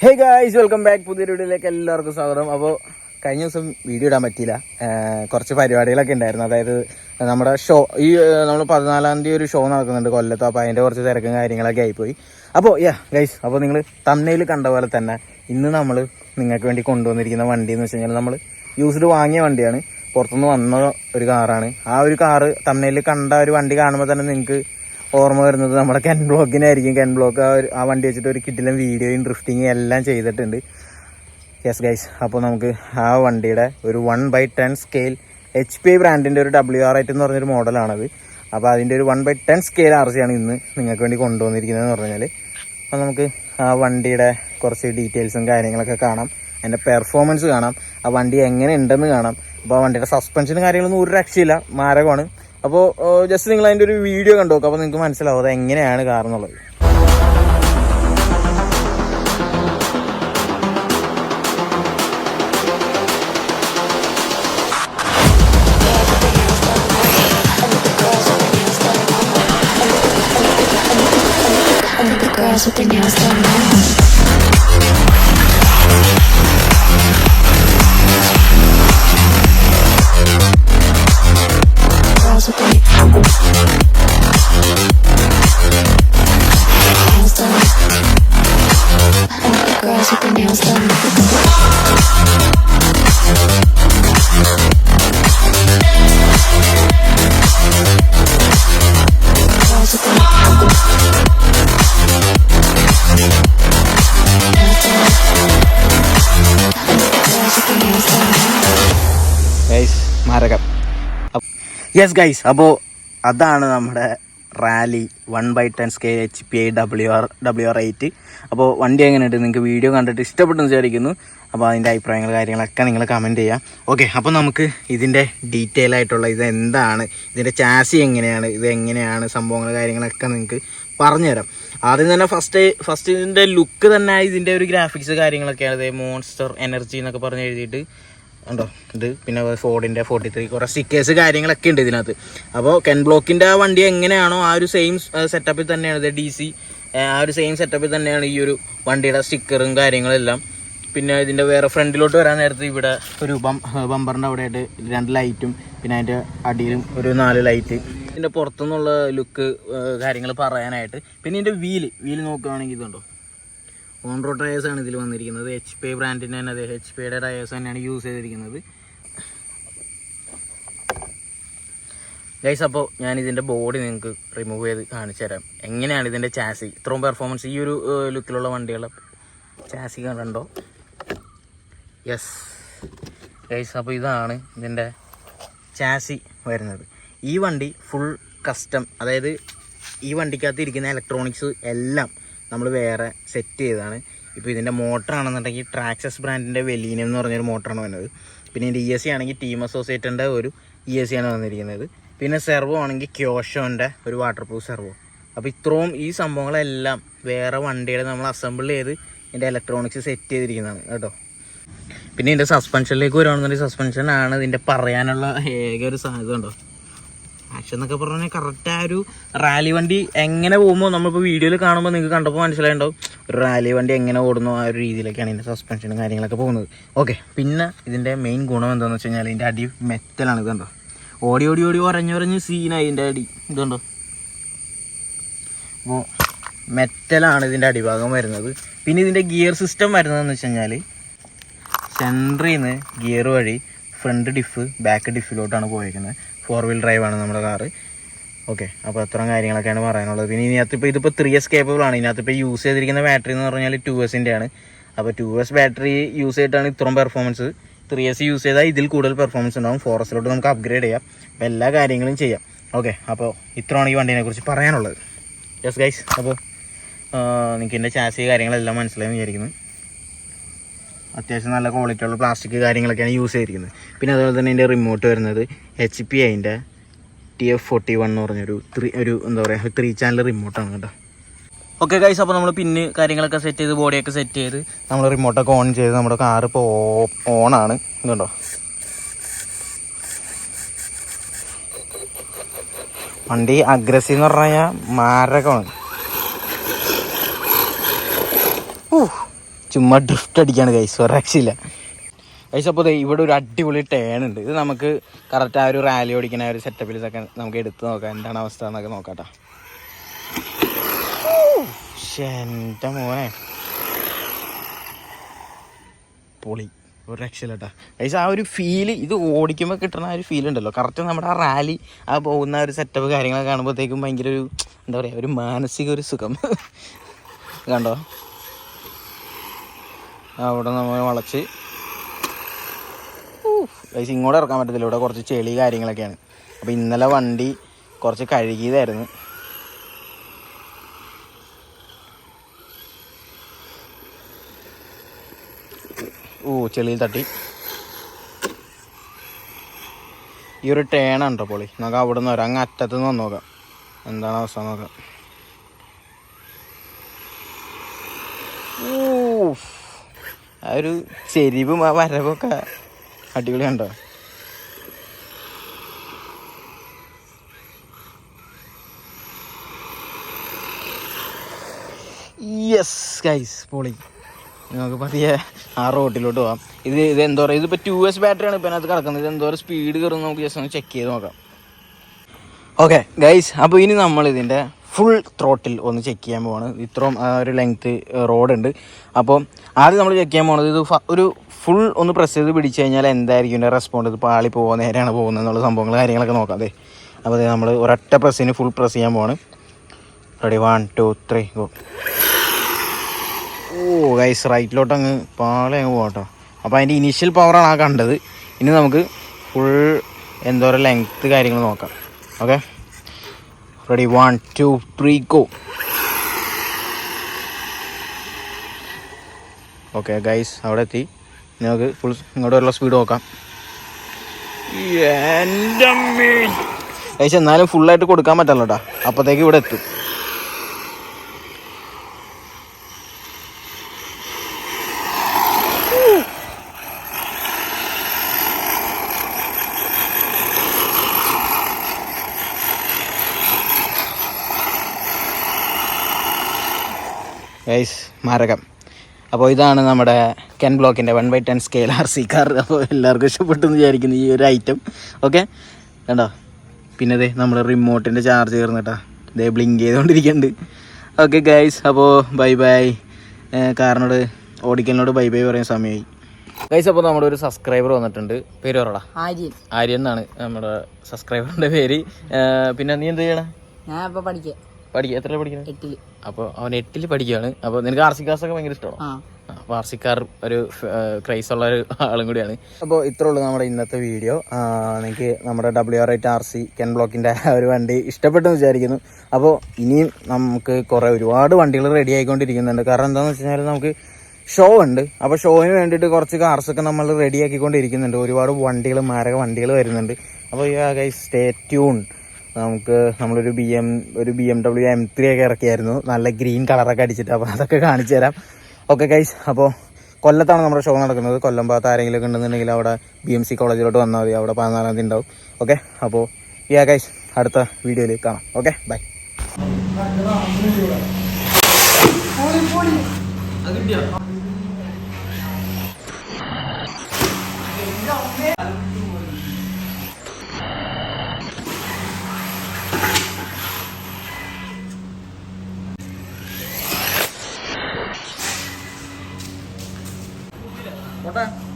Hey guys, welcome back. പുതിയ വീഡിയോയിലേക്ക് എല്ലാവർക്കും സ്വാഗതം. അപ്പോൾ കഴിഞ്ഞ ദിവസം വീഡിയോ ഇടാൻ പറ്റിയില്ല, കുറച്ച് പരിപാടികളൊക്കെ ഉണ്ടായിരുന്നു. അതായത് നമ്മുടെ ഷോ നമ്മൾ 14-ാം തീയതി ഒരു ഷോ നടക്കുന്നുണ്ട് കൊല്ലത്ത്. അപ്പോൾ അതിൻ്റെ കുറച്ച് തിരക്കും കാര്യങ്ങളൊക്കെ ആയിപ്പോയി. അപ്പോൾ ഗൈസ്, അപ്പോൾ നിങ്ങൾ തമ്മിൽ കണ്ട പോലെ തന്നെ ഇന്ന് നമ്മൾ നിങ്ങൾക്ക് വേണ്ടി കൊണ്ടുവന്നിരിക്കുന്ന വണ്ടി എന്ന് വെച്ച് കഴിഞ്ഞാൽ നമ്മൾ യൂസ്ഡ് വാങ്ങിയ വണ്ടിയാണ്. പുറത്തുനിന്ന് വന്ന ഒരു കാറാണ്. ആ ഒരു കാറ് തമ്മിൽ കണ്ട ഒരു വണ്ടി കാണുമ്പോൾ തന്നെ നിങ്ങൾക്ക് ഓർമ്മ വരുന്നത് നമ്മുടെ കെൻ ബ്ലോഗിനായിരിക്കും. കെൻ ബ്ലോഗ് ആ വണ്ടി വെച്ചിട്ട് ഒരു കിഡിലും വീഡിയോയും ഡ്രിഫ്റ്റിങ്ങും എല്ലാം ചെയ്തിട്ടുണ്ട്. യെസ് ഗൈസ്, അപ്പോൾ നമുക്ക് ആ വണ്ടിയുടെ ഒരു 1/10 സ്കെയിൽ HP ബ്രാൻഡിൻ്റെ ഒരു WR8 എന്ന് പറഞ്ഞൊരു മോഡലാണത്. അപ്പോൾ അതിൻ്റെ ഒരു 1/10 സ്കെയിൽ RC ആണ് ഇന്ന് നിങ്ങൾക്ക് വേണ്ടി കൊണ്ടുവന്നിരിക്കുന്നതെന്ന് പറഞ്ഞു കഴിഞ്ഞാൽ. അപ്പോൾ നമുക്ക് ആ വണ്ടിയുടെ കുറച്ച് ഡീറ്റെയിൽസും കാര്യങ്ങളൊക്കെ കാണാം, അതിൻ്റെ പെർഫോമൻസ് കാണാം, ആ വണ്ടി എങ്ങനെ ഉണ്ടെന്ന് കാണാം. അപ്പോൾ ആ വണ്ടിയുടെ സസ്പെൻഷനും കാര്യങ്ങളൊന്നും ഒരു രക്ഷയില്ല, മാരകമാണ്. അപ്പോൾ ജസ്റ്റ് നിങ്ങൾ അതിൻ്റെ ഒരു വീഡിയോ കണ്ടു നോക്കുക. അപ്പോൾ നിങ്ങൾക്ക് മനസ്സിലാവും അത് എങ്ങനെയാണ് കാർ എന്നുള്ളത്. Girls with their nails done now. Girls with their nails done. I want the girls with their nails done. Girls with their മാരകം. യെസ് ഗൈസ്, അപ്പോൾ അതാണ് നമ്മുടെ റാലി 1/10 സ്കെയിൽ HP WR8. അപ്പോൾ വണ്ടി എങ്ങനെയുണ്ട് നിങ്ങൾക്ക് വീഡിയോ കണ്ടിട്ട് ഇഷ്ടപ്പെട്ടെന്ന് വിചാരിക്കുന്നു. അപ്പോൾ അതിൻ്റെ അഭിപ്രായങ്ങൾ കാര്യങ്ങളൊക്കെ നിങ്ങൾ കമൻറ്റ് ചെയ്യാം. ഓക്കെ, അപ്പോൾ നമുക്ക് ഇതിൻ്റെ ഡീറ്റെയിൽ ആയിട്ടുള്ള ഇതെന്താണ്, ഇതിൻ്റെ ചാസി എങ്ങനെയാണ്, ഇതെങ്ങനെയാണ് സംഭവങ്ങൾ കാര്യങ്ങളൊക്കെ നിങ്ങൾക്ക് പറഞ്ഞുതരാം. ആദ്യം തന്നെ ഫസ്റ്റ് ഇതിൻ്റെ ലുക്ക് തന്നെ, ഇതിൻ്റെ ഒരു ഗ്രാഫിക്സ് കാര്യങ്ങളൊക്കെയാണ്. ഇത് മോൺസ്റ്റർ എനർജി എന്നൊക്കെ പറഞ്ഞ് എഴുതിയിട്ട് ഉണ്ടോ ഇത്. പിന്നെ ഫോർഡിൻ്റെ 43 കുറേ സ്റ്റിക്കേഴ്സ് കാര്യങ്ങളൊക്കെ ഉണ്ട് ഇതിനകത്ത്. അപ്പോൾ കെൻ ബ്ലോക്കിൻ്റെ ആ വണ്ടി എങ്ങനെയാണോ ആ ഒരു സെയിം സെറ്റപ്പിൽ തന്നെയാണ് ഇത് DC. ആ ഒരു സെയിം സെറ്റപ്പിൽ തന്നെയാണ് ഈ ഒരു വണ്ടിയുടെ സ്റ്റിക്കറും കാര്യങ്ങളെല്ലാം. പിന്നെ ഇതിൻ്റെ വേറെ ഫ്രണ്ടിലോട്ട് വരാൻ നേരത്ത് ഇവിടെ ഒരു ബമ്പറിൻ്റെ അവിടെയായിട്ട് 2 ലൈറ്റും പിന്നെ അതിൻ്റെ അടിയിലും ഒരു 4 ലൈറ്റ്. ഇതിൻ്റെ പുറത്തുനിന്നുള്ള ലുക്ക് കാര്യങ്ങൾ പറയാനായിട്ട്. പിന്നെ ഇതിൻ്റെ വീല് നോക്കുകയാണെങ്കിൽ ഇതുണ്ടോ, ഓൺ റോഡ് ടയേഴ്സാണ് ഇതിൽ വന്നിരിക്കുന്നത്. HP ബ്രാൻഡിൻ്റെ തന്നെ അതെ HPയുടെ ടയേഴ്സ് തന്നെയാണ് യൂസ് ചെയ്തിരിക്കുന്നത് ഗൈസ്. അപ്പോൾ ഞാൻ ഇതിൻ്റെ ബോഡി നിങ്ങൾക്ക് റിമൂവ് ചെയ്ത് കാണിച്ചു തരാം എങ്ങനെയാണ് ഇതിൻ്റെ ചാസി. ഇത്രയും പെർഫോമൻസ് ഈ ഒരു ലുക്കിലുള്ള വണ്ടികളുടെ ചാസി കണ്ടോ. യെസ് ഗൈസ്, അപ്പോൾ ഇതാണ് ഇതിൻ്റെ ചാസി വരുന്നത്. ഈ വണ്ടി ഫുൾ കസ്റ്റം, അതായത് ഈ വണ്ടിക്കകത്ത് ഇരിക്കുന്ന ഇലക്ട്രോണിക്സ് എല്ലാം നമ്മൾ വേറെ സെറ്റ് ചെയ്തതാണ്. ഇപ്പോൾ ഇതിൻ്റെ മോട്ടറാണെന്നുണ്ടെങ്കിൽ ട്രാക്സസ് ബ്രാൻഡിൻ്റെ വെലീനം എന്ന് പറഞ്ഞൊരു മോട്ടറാണ് വരുന്നത്. പിന്നെ ഇതിൻ്റെ ESC ആണെങ്കിൽ ടീം അസോസിയേറ്റൻ്റെ ഒരു ESC ആണ് വന്നിരിക്കുന്നത്. പിന്നെ സെർവോ ആണെങ്കിൽ ക്യോഷോൻ്റെ ഒരു വാട്ടർ പ്രൂഫ് സെർവോ. അപ്പോൾ ഇത്രയും ഈ സംഭവങ്ങളെല്ലാം വേറെ വണ്ടിയുടെ നമ്മൾ അസംബിൾ ചെയ്ത് ഇതിൻ്റെ ഇലക്ട്രോണിക്സ് സെറ്റ് ചെയ്തിരിക്കുന്നതാണ് കേട്ടോ. പിന്നെ ഇതിൻ്റെ സസ്പെൻഷനിലേക്ക് വരുവാണെന്നുണ്ടെങ്കിൽ സസ്പെൻഷനാണ് ഇതിൻ്റെ പറയാനുള്ള ഏക ഒരു സാധ്യത ഉണ്ടോ. ആക്ഷൻ എന്നൊക്കെ പറഞ്ഞാൽ കറക്റ്റ് ആ ഒരു റാലി വണ്ടി എങ്ങനെ പോകുമ്പോൾ നമ്മളിപ്പോൾ വീഡിയോയിൽ കാണുമ്പോൾ നിങ്ങൾക്ക് കണ്ടപ്പോൾ മനസ്സിലായിട്ടുണ്ടാവും ഒരു റാലി വണ്ടി എങ്ങനെ ഓടുന്നു ആ ഒരു രീതിയിലൊക്കെയാണ് ഇതിൻ്റെ സസ്പെൻഷനും കാര്യങ്ങളൊക്കെ പോകുന്നത്. ഓക്കെ, പിന്നെ ഇതിൻ്റെ മെയിൻ ഗുണം എന്താണെന്ന് വെച്ച് കഴിഞ്ഞാൽ ഇതിൻ്റെ അടി മെറ്റലാണ്. ഇതുണ്ടോ, ഓടി ഉറഞ്ഞുറഞ്ഞ് സീനായി ഇതിൻ്റെ അടി. ഇതുണ്ടോ, അപ്പോൾ മെറ്റലാണ് ഇതിൻ്റെ അടിഭാഗം വരുന്നത്. പിന്നെ ഇതിൻ്റെ ഗിയർ സിസ്റ്റം വരുന്നതെന്ന് വെച്ച് കഴിഞ്ഞാൽ സെൻട്രിൽ നിന്ന് ഗിയർ വഴി ഫ്രണ്ട് ഡിഫ് ബാക്ക് ഡിഫിലോട്ടാണ് പോയിരിക്കുന്നത്. 4 വീൽ ഡ്രൈവാണ് നമ്മുടെ കാറ്. ഓക്കെ, അപ്പോൾ അത്രയും കാര്യങ്ങളൊക്കെയാണ് പറയാനുള്ളത്. പിന്നെ ഇതിനകത്ത് ഇതിപ്പോൾ 3S കേപ്പബിൾ ആണ്. ഇതിനകത്തിപ്പോൾ യൂസ് ചെയ്തിരിക്കുന്ന ബാറ്ററി എന്ന് പറഞ്ഞാൽ 2Sൻ്റെ ആണ്. അപ്പോൾ 2S ബാറ്ററി യൂസ് ചെയ്തിട്ടാണ് ഇത്രയും പെർഫോമൻസ്. 3S യൂസ് ചെയ്താൽ ഇതിൽ കൂടുതൽ പെർഫോമൻസ് ഉണ്ടാകും. 4Sലോട്ട് നമുക്ക് അപ്ഗ്രേഡ് ചെയ്യാം. അപ്പോൾ എല്ലാ കാര്യങ്ങളും ചെയ്യാം. ഓക്കെ, അപ്പോൾ ഇത്രയാണ് ഈ വണ്ടീനെ കുറിച്ച് പറയാനുള്ളത്. യെസ് ഗൈസ്, അപ്പോൾ നിങ്ങൾക്ക് ഇതിൻ്റെ ചാസി കാര്യങ്ങളെല്ലാം മനസ്സിലായെന്ന് വിചാരിക്കുന്നു. അത്യാവശ്യം നല്ല ക്വാളിറ്റിയുള്ള പ്ലാസ്റ്റിക് കാര്യങ്ങളൊക്കെയാണ് യൂസ് ചെയ്തിരിക്കുന്നത്. പിന്നെ അതുപോലെ തന്നെ ഇതിൻ്റെ റിമോട്ട് വരുന്നത് HP അതിൻ്റെ TF41 എന്ന് പറഞ്ഞൊരു എന്താ പറയുക 3 ചാനൽ റിമോട്ടാണ് കേട്ടോ. ഓക്കെ ഗൈസ്, അപ്പോൾ നമ്മൾ പിന്ന് കാര്യങ്ങളൊക്കെ സെറ്റ് ചെയ്ത് ബോഡിയൊക്കെ സെറ്റ് ചെയ്ത് നമ്മൾ റിമോട്ടൊക്കെ ഓൺ ചെയ്ത് നമ്മുടെ കാർ ഇപ്പോൾ ഓണാണ്. ഇതുണ്ടോ, വണ്ടി അഗ്രസീവ് എന്ന് പറഞ്ഞു കഴിഞ്ഞാൽ മാരകമാണ്. ചുമ്മാ ഡ്രിഫ്റ്റ് അടിക്കാണ് ഗൈസ്, ഒരു രക്ഷയില്ല ഗൈസ്. അപ്പോൾ ഇവിടെ ഒരു അടിപൊളി ടേൺ ഉണ്ട്. ഇത് നമുക്ക് കറക്റ്റ് ആ ഒരു റാലി ഓടിക്കുന്ന ഒരു സെറ്റപ്പിലൊക്കെ നമുക്ക് എടുത്ത് നോക്കാം എന്താണ് അവസ്ഥ എന്നൊക്കെ നോക്കാട്ടോ. എൻ്റെ മോനെ പൊളി, ഒരു രക്ഷയില്ല കേട്ടോ ഗൈസ്. ആ ഒരു ഫീല് ഇത് ഓടിക്കുമ്പോൾ കിട്ടുന്ന ആ ഒരു ഫീൽ ഉണ്ടല്ലോ, കറക്റ്റ് നമ്മുടെ ആ റാലി ആ പോകുന്ന ഒരു സെറ്റപ്പ് കാര്യങ്ങളൊക്കെ കാണുമ്പോഴത്തേക്കും ഭയങ്കര ഒരു എന്താ പറയുക, ഒരു മാനസിക ഒരു സുഖം കണ്ടോ. അവിടെ നമ്മൾ വളച്ച് ഗൈസ് ഇങ്ങോട്ട് ഇറക്കാൻ പറ്റത്തില്ല, ഇവിടെ കുറച്ച് ചെളി കാര്യങ്ങളൊക്കെയാണ്. അപ്പോൾ ഇന്നലെ വണ്ടി കുറച്ച് കഴുകിയതായിരുന്നു. ചെളിയിൽ തട്ടി. ഈ ഒരു ടേണുണ്ടോ പൊളി, നമുക്ക് അവിടെ നിന്ന് വരാം, അങ്ങ് അറ്റത്ത് നിന്ന് വന്ന് നോക്കാം എന്താണ് അവസ്ഥ നോക്കാം. ആ ഒരു ചെരിവും ആ വരവൊക്കെ അടിപൊളി കണ്ടോ. യെസ് ഗൈസ് പൊളി. നമുക്ക് പതിയെ ആ റോട്ടിലോട്ട് പോകാം. ഇത് എന്തോ പറയുക, ഇതിപ്പോൾ 2S ബാറ്ററിയാണ് ഇപ്പം അതിനകത്ത് കിടക്കുന്നത്. ഇത് എന്തോരം സ്പീഡ് കയറും നമുക്ക് ജസ്റ്റ് ഒന്ന് ചെക്ക് ചെയ്ത് നോക്കാം. ഓക്കെ ഗൈസ്, അപ്പോൾ ഇനി നമ്മൾ ഇതിൻ്റെ ഫുൾ ത്രോട്ടിൽ ഒന്ന് ചെക്ക് ചെയ്യാൻ പോവാണ്. ഇത്രയും ഒരു ലെങ്ത്ത് റോഡുണ്ട്. അപ്പോൾ ആദ്യം നമ്മൾ ചെക്ക് ചെയ്യാൻ പോകുന്നത് ഇത് ഒരു ഫുൾ ഒന്ന് പ്രസ് ചെയ്ത് പിടിച്ച് കഴിഞ്ഞാൽ എന്തായിരിക്കും ഇതിൻ്റെ റെസ്പോണ്ട്, ഇത് പാളി പോകാൻ നേരെയാണ് പോകുന്നത് എന്നുള്ള സംഭവങ്ങൾ കാര്യങ്ങളൊക്കെ നോക്കാം. അതെ, അപ്പോൾ അതെ നമ്മൾ ഒരൊറ്റ പ്രസ്സിന് ഫുൾ പ്രസ് ചെയ്യാൻ പോവാണ്. Ready, 1 2 3 go. ഗൈസ് റൈറ്റിലോട്ട് അങ്ങ് പാളി അങ്ങ് പോകാം കേട്ടോ. അപ്പോൾ അതിൻ്റെ ഇനീഷ്യൽ പവറാണ് ആ കണ്ടത്. ഇനി നമുക്ക് ഫുൾ എന്തോരം ലെങ്ത്ത് കാര്യങ്ങൾ നോക്കാം. Okay ready, 1 2 3 go. Okay guys അവിടെ എത്തി. നമുക്ക് ഫുൾ ഇങ്ങോട്ട് വരെയുള്ള സ്പീഡ് നോക്കാം. എൻ്റെ ഗൈസ് എന്നാലും ഫുള്ളായിട്ട് കൊടുക്കാൻ പറ്റല്ലോ കേട്ടോ, അപ്പോഴത്തേക്ക് ഇവിടെ എത്തും. ഗൈസ് മാരകം. അപ്പോൾ ഇതാണ് നമ്മുടെ കെൻ ബ്ലോക്കിൻ്റെ 1/10 സ്കെയിൽ RC കാർ. അപ്പോൾ എല്ലാവർക്കും ഇഷ്ടപ്പെട്ടെന്ന് വിചാരിക്കുന്നു ഈ ഒരു ഐറ്റം. ഓക്കെ കണ്ടോ. പിന്നെ അതെ നമ്മൾ റിമോട്ടിൻ്റെ ചാർജ് കയറുന്നിട്ടാ, ഇതേ ബ്ലിങ്ക് ചെയ്തുകൊണ്ടിരിക്കുന്നുണ്ട്. ഓക്കെ ഗൈസ്, അപ്പോൾ ബൈ ബൈ. കാറിനോട് ഓടിക്കലിനോട് ബൈ ബൈ പറയാൻ സമയമായി ഗൈസ്. അപ്പോൾ നമ്മുടെ ഒരു സബ്സ്ക്രൈബർ വന്നിട്ടുണ്ട്. പേര് പറടാ. ആര്യൻ എന്നാണ് നമ്മുടെ സബ്സ്ക്രൈബറിൻ്റെ പേര്. പിന്നെ നീ എന്ത് ചെയ്യണം? ഞാൻ ഇപ്പോൾ പഠിക്കുക. എത്ര പഠിക്കുന്നത്? 8ൽ. അപ്പോൾ അവൻ 8ൽ പഠിക്കുകയാണ്. അപ്പോൾ നിനക്ക് RC കാർസൊക്കെ ഭയങ്കര ഇഷ്ടമാണോ? അപ്പോൾ RC കാർ ഒരു ക്രൈസുള്ള ഒരു ആളും കൂടിയാണ്. അപ്പോൾ ഇത്രേ ഉള്ളൂ നമ്മുടെ ഇന്നത്തെ വീഡിയോ. നിങ്ങൾക്ക് നമ്മുടെ WR8 RC കെൻ ബ്ലോക്കിൻ്റെ ഒരു വണ്ടി ഇഷ്ടപ്പെട്ടെന്ന് വിചാരിക്കുന്നു. അപ്പോൾ ഇനിയും നമുക്ക് ഒരുപാട് വണ്ടികൾ റെഡി ആയിക്കൊണ്ടിരിക്കുന്നുണ്ട്. കാരണം എന്താണെന്ന് വെച്ച് കഴിഞ്ഞാൽ നമുക്ക് ഷോ ഉണ്ട്. അപ്പോൾ ഷോയിന് വേണ്ടിയിട്ട് കുറച്ച് കാർസൊക്കെ നമ്മൾ റെഡി ആക്കിക്കൊണ്ടിരിക്കുന്നുണ്ട്. ഒരുപാട് വണ്ടികൾ, മാരക വണ്ടികൾ വരുന്നുണ്ട്. അപ്പോൾ ഗൈസ് സ്റ്റേ ട്യൂൺ. നമ്മളൊരു BMW M3 ഒക്കെ ഇറക്കിയായിരുന്നു, നല്ല ഗ്രീൻ കളറൊക്കെ അടിച്ചിട്ട്. അപ്പോൾ അതൊക്കെ കാണിച്ചു തരാം. ഓക്കെ ഗൈസ്, അപ്പോൾ കൊല്ലത്താണ് നമ്മുടെ ഷോ നടക്കുന്നത്. കൊല്ലം ഭാഗത്ത് ആരെങ്കിലും ഒക്കെ ഉണ്ടെന്നുണ്ടെങ്കിൽ അവിടെ BMC കോളേജിലോട്ട് വന്നാൽ മതി. അവിടെ 14-ാം തീയതി ഉണ്ടാവും. ഓക്കെ, അപ്പോൾ ഗൈസ് അടുത്ത വീഡിയോയിൽ കാണാം. Okay bye. പോട്ടെ.